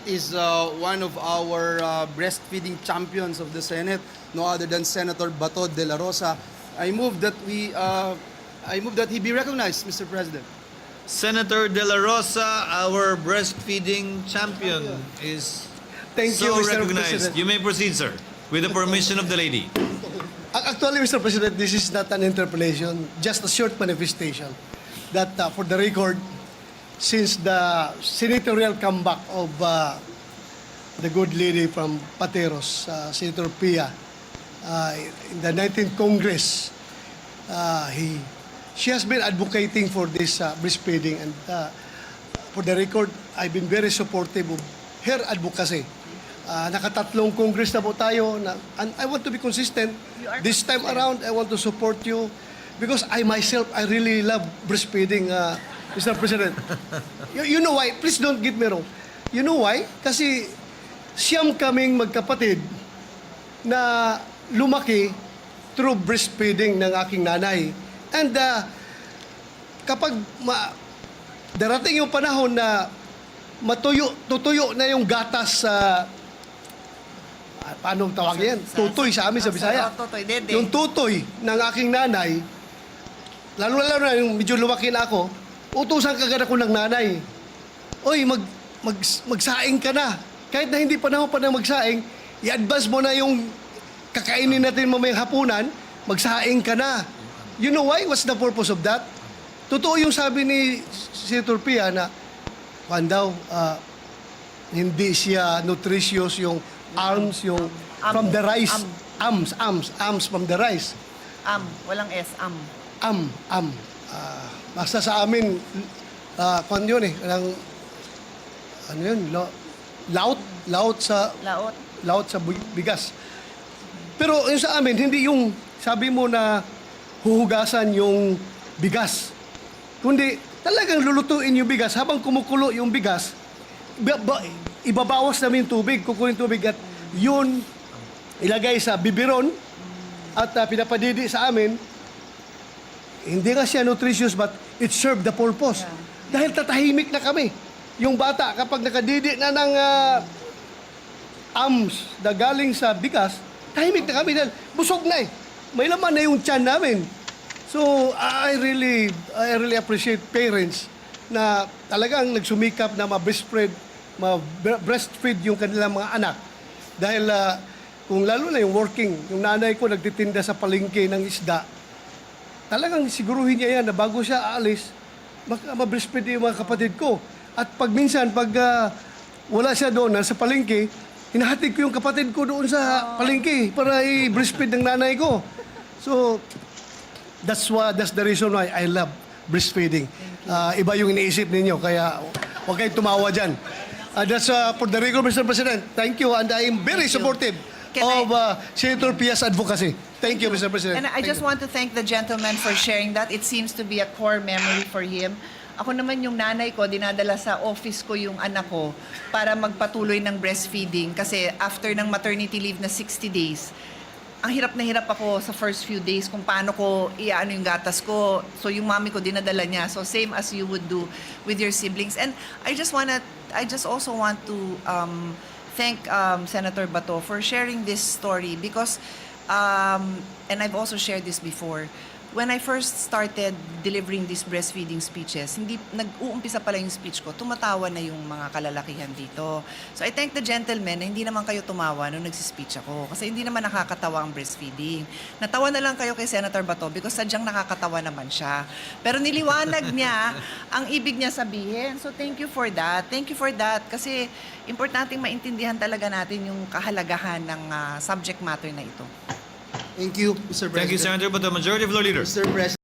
is one of our breastfeeding champions of the Senate, no other than Senator Bato de la Rosa. I move that he be recognized, Mr. President. Senator De La Rosa, our breastfeeding champion, is Thank you, so Mr. recognized. President. You may proceed, sir, with the permission of the lady. Actually, Mr. President, this is not an interpellation, just a short manifestation that for the record, since the senatorial comeback of the good lady from Pateros, Senator Pia, in the 19th Congress, she has been advocating for this breastfeeding, and for the record, I've been very supportive of her advocacy. Nakatatlong Congress na po tayo, and I want to be consistent. This time around, I want to support you because I myself, I really love breastfeeding, Mr. President. You know why? Please don't get me wrong. You know why? Kasi siyam kaming magkapatid na lumaki through breastfeeding ng aking nanay. And kapag darating yung panahon na tutuyo na yung gatas sa paano tawag yan? Tutoy sa amin sa Bisaya. Yung tutoy ng aking nanay, lalo na yung medyo lumaki na ako, utusan kagad ako ng nanay. Oy, magsaing ka na. Kahit na hindi panahon pa na magsaing, i-advance mo na yung kakainin natin mamayang hapunan, magsaing ka na. You know why? What's the purpose of that? Totoo yung sabi ni Senator Pia na hindi siya nutritious yung arms, yung from the rice. Arms from the rice. Walang S, Basta sa amin, yun eh, ano yun, laot sa bigas. Pero yung sa amin, hindi yung sabi mo na huhugasan yung bigas. Kundi talagang lulutuin yung bigas. Habang kumukulo yung bigas, ibabawas namin yung tubig, kukunin tubig at yun ilagay sa bibiron at pinapadidi sa amin. Hindi nga siya nutritious but it served the purpose. Yeah. Dahil tatahimik na kami. Yung bata kapag nakadidi na ng arms na galing sa bigas, tahimik na kami dahil busog na eh. May laman na yung tiyan namin. So, I really appreciate parents na talagang nagsumikap na breastfeed yung kanilang mga anak. Dahil kung lalo na yung working, yung nanay ko nagtitinda sa palengke ng isda, talagang siguruhin niya yan na bago siya aalis, ma-breastfeed yung mga kapatid ko. At pag minsan, wala siya doon, sa palengke, hinahatid ko yung kapatid ko doon sa palengke para i-breastfeed ng nanay ko. So, that's the reason why I love breastfeeding. Iba yung iniisip ninyo, kaya huwag kayong tumawa dyan. That's for the record, Mr. President. Thank you, and I am very supportive of Senator Pia's advocacy. Thank you, Mr. President. And I just want to thank the gentleman for sharing that. It seems to be a core memory for him. Ako naman yung nanay ko, dinadala sa office ko yung anak ko para magpatuloy ng breastfeeding kasi after ng maternity leave na 60 days, ang hirap na hirap ako sa first few days kung paano ko iaano yung gatas ko. So yung mami ko dinadala niya. So same as you would do with your siblings. And I just also want to thank Senator Bato for sharing this story because and I've also shared this before. When I first started delivering these breastfeeding speeches, nag-uumpisa pala yung speech ko, tumatawa na yung mga kalalakihan dito. So I thank the gentleman na hindi naman kayo tumawa nung nagsispeech ako kasi hindi naman nakakatawa ang breastfeeding. Natawa na lang kayo kay Senator Bato because sadyang nakakatawa naman siya. Pero niliwanag niya ang ibig niya sabihin. So thank you for that. Thank you for that kasi importanteng maintindihan talaga natin yung kahalagahan ng subject matter na ito. Thank you, Mr. President. Thank you, Senator, but the majority of the leaders. Mr. President.